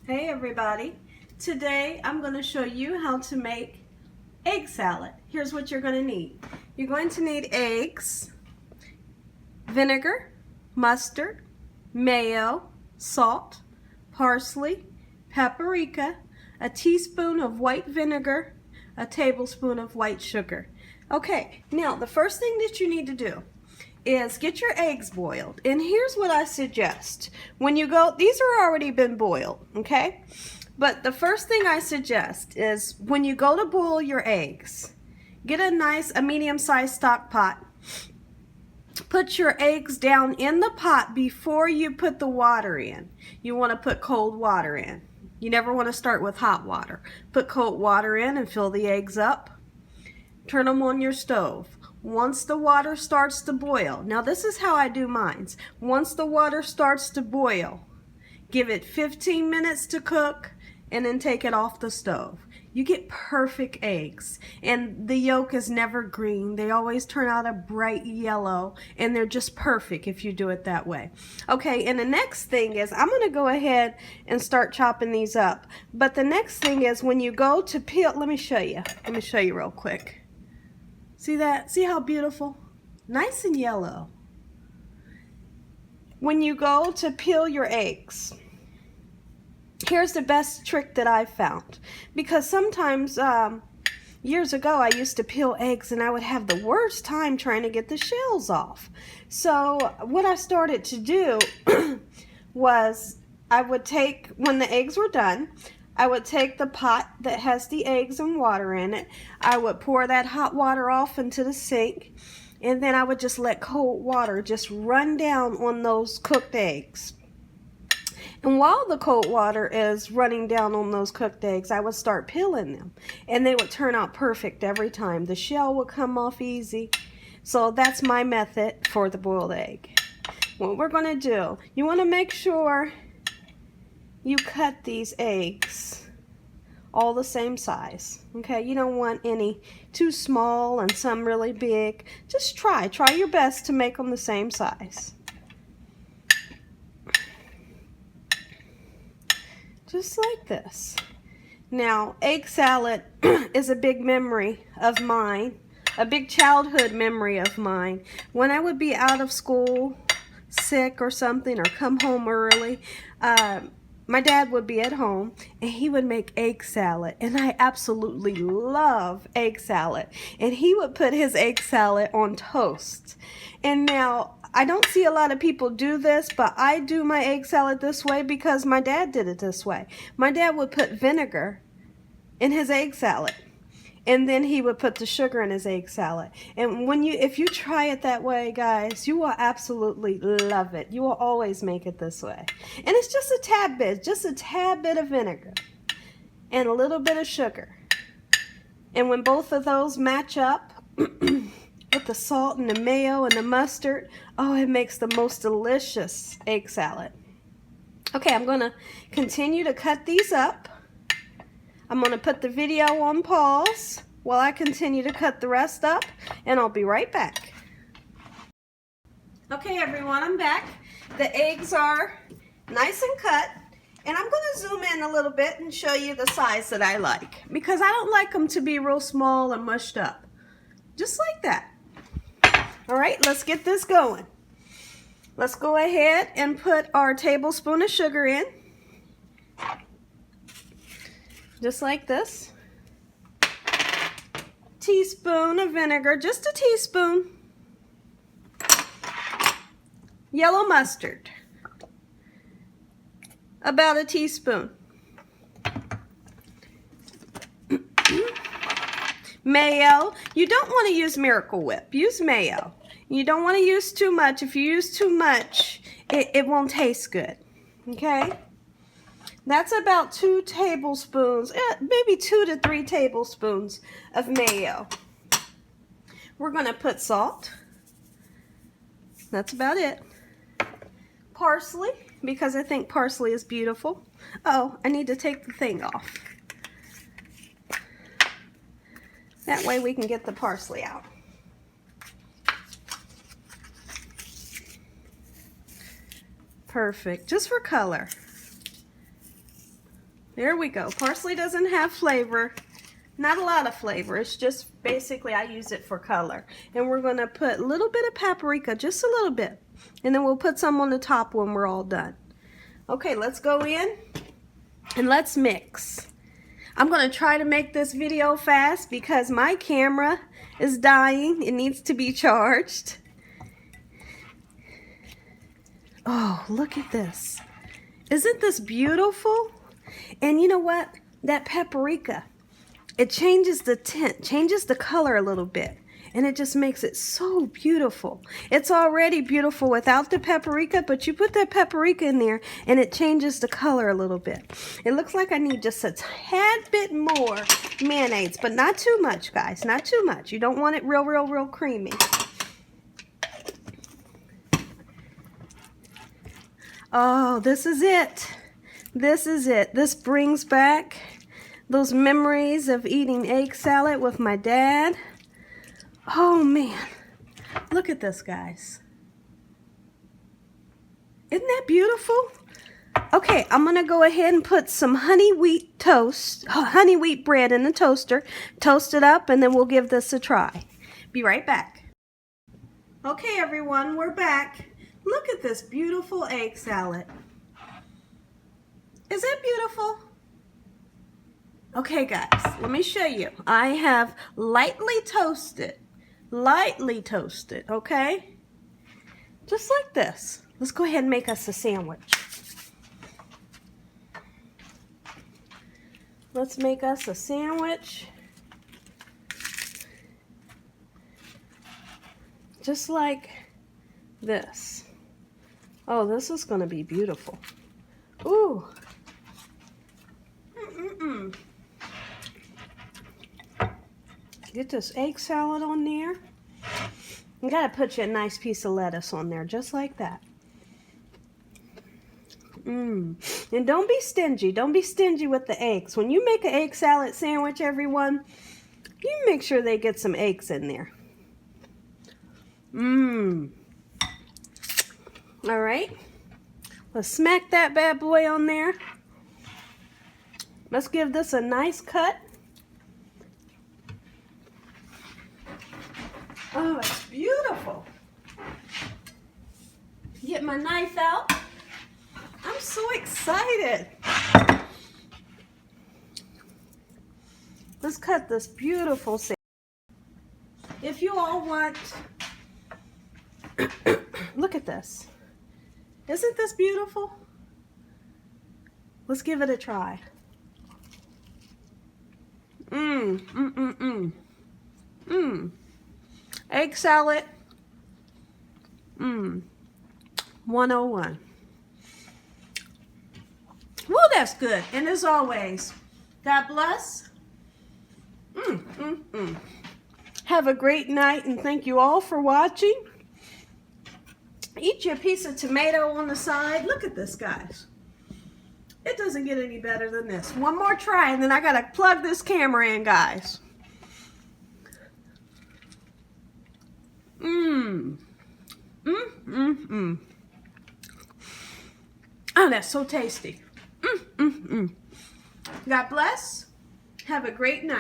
Hey everybody, today I'm going to show you how to make egg salad. Here's what you're going to need. You're going to need eggs, vinegar, mustard, mayo, salt, parsley, paprika, a teaspoon of white vinegar, a tablespoon of white sugar. Okay, now the first thing that you need to do is get your eggs boiled. And here's what I suggest. When you go, these are already been boiled, okay? But the first thing I suggest is when you go to boil your eggs, get a medium-sized stock pot. Put your eggs down in the pot before you put the water in. You want to put cold water in. You never want to start with hot water. Put cold water in and fill the eggs up. Turn them on your stove. Once the water starts to boil, now this is how I do mine. Once the water starts to boil, give it 15 minutes to cook and then take it off the stove. You get perfect eggs, and the yolk is never green. They always turn out a bright yellow, and they're just perfect if you do it that way. Okay, and the next thing is I'm going to go ahead and start chopping these up. But the next thing is when you go to peel, let me show you real quick. See that? See how beautiful? Nice and yellow. When you go to peel your eggs, here's the best trick that I've found. Because sometimes, years ago, I used to peel eggs and I would have the worst time trying to get the shells off. So what I started to do was I would take, when the eggs were done, I would take the pot that has the eggs and water in it. I would pour that hot water off into the sink, and then I would just let cold water just run down on those cooked eggs. And while the cold water is running down on those cooked eggs, I would start peeling them, and they would turn out perfect every time. The shell would come off easy. So that's my method for the boiled egg. What we're going to do, you want to make sure you cut these eggs all the same size. Okay, you don't want any too small and some really big. Just try your best to make them the same size. Just like this. Now, egg salad is a big memory of mine, a big childhood memory of mine. When I would be out of school, sick or something, or come home early, my dad would be at home and he would make egg salad, and I absolutely love egg salad. And he would put his egg salad on toast. And now I don't see a lot of people do this, but I do my egg salad this way because my dad did it this way. My dad would put vinegar in his egg salad, and then he would put the sugar in his egg salad. And if you try it that way, guys, you will absolutely love it. You will always make it this way. And it's just a tad bit of vinegar and a little bit of sugar. And when both of those match up with the salt and the mayo and the mustard, oh, it makes the most delicious egg salad. Okay, I'm going to continue to cut these up. I'm going to put the video on pause while I continue to cut the rest up, and I'll be right back. Okay, everyone, I'm back. The eggs are nice and cut, and I'm going to zoom in a little bit and show you the size that I like, because I don't like them to be real small and mushed up. Just like that. All right, let's get this going. Let's go ahead and put our tablespoon of sugar in. Just like this. Teaspoon of vinegar, just a teaspoon. Yellow mustard, about a teaspoon. Mayo, you don't want to use Miracle Whip, use mayo. You don't want to use too much. If you use too much, it won't taste good, okay? That's about 2 tablespoons, maybe 2 to 3 tablespoons of mayo. We're going to put salt. That's about it. Parsley, because I think parsley is beautiful. Oh, I need to take the thing off. That way we can get the parsley out. Perfect, just for color. There we go. Parsley doesn't have flavor. Not a lot of flavor. It's just basically I use it for color. And we're going to put a little bit of paprika, just a little bit. And then we'll put some on the top when we're all done. Okay, let's go in and let's mix. I'm going to try to make this video fast because my camera is dying. It needs to be charged. Oh, look at this. Isn't this beautiful? And you know what? That paprika, it changes the tint, changes the color a little bit. And it just makes it so beautiful. It's already beautiful without the paprika, but you put that paprika in there and it changes the color a little bit. It looks like I need just a tad bit more mayonnaise, but not too much, guys. Not too much. You don't want it real creamy. Oh, this is it. This is it. This brings back those memories of eating egg salad with my dad. Oh man, look at this, guys. Isn't that beautiful? Okay, I'm gonna go ahead and put some honey wheat bread in the toaster, toast it up, and then we'll give this a try. Be right back. Okay, everyone, we're back. Look at this beautiful egg salad. Is it beautiful? Okay, guys, let me show you. I have lightly toasted, okay? Just like this. Let's go ahead and make us a sandwich. Let's make us a sandwich. Just like this. Oh, this is going to be beautiful. Ooh. Get this egg salad on there. You got to put you a nice piece of lettuce on there, just like that. And don't be stingy. Don't be stingy with the eggs. When you make an egg salad sandwich, everyone, you make sure they get some eggs in there. All right. Let's smack that bad boy on there. Let's give this a nice cut. Oh, it's beautiful. Get my knife out. I'm so excited. Let's cut this beautiful sandwich. If you all want, look at this. Isn't this beautiful? Let's give it a try. Egg salad. 101. Well, that's good. And as always, God bless. Have a great night, and thank you all for watching. Eat your piece of tomato on the side. Look at this, guys. It doesn't get any better than this. One more try, and then I gotta plug this camera in, guys. Oh, that's so tasty. God bless. Have a great night.